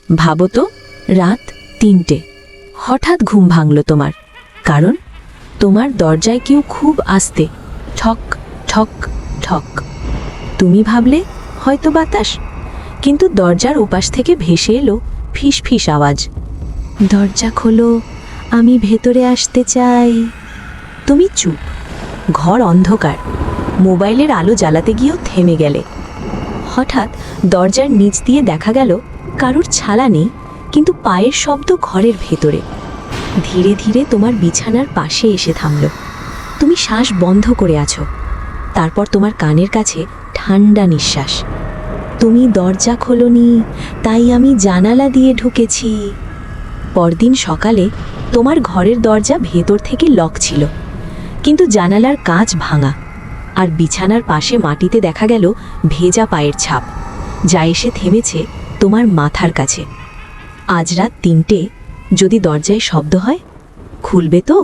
ভাবো তো, রাত ৩টে, হঠাৎ ঘুম ভাঙল তোমার। কারণ তোমার দরজায় কেউ খুব আস্তে ঠক ঠক ঠক। তুমি ভাবলে হয়তো বাতাস, কিন্তু দরজার ওপাশ থেকে ভেসে এলো ফিস ফিস আওয়াজ। দরজা খোলো, আমি ভেতরে আসতে চাই। তুমি চুপ, ঘর অন্ধকার, মোবাইলের আলো জ্বালাতে গিয়েও থেমে গেলে। হঠাৎ দরজার নিচ দিয়ে দেখা গেল কারুর ছালা নেই, কিন্তু পায়ের শব্দ ঘরের ভেতরে। ধীরে ধীরে তোমার বিছানার পাশে এসে থামল। তুমি শ্বাস বন্ধ করে আছো, তারপর তোমার কানের কাছে ঠান্ডা নিঃশ্বাস। তুমি দরজা খোলনি, তাই আমি জানালা দিয়ে ঢুকেছি। পরদিন সকালে তোমার ঘরের দরজা ভেতর থেকে লক ছিল, কিন্তু জানালার কাঁচ ভাঙা, আর বিছানার পাশে মাটিতে দেখা গেল ভেজা পায়ের ছাপ, যা এসে থেমেছে তোমার মাথার কাছে। আজ রাত ৩টে, যদি দরজায় শব্দ হয়, খুলবে তো?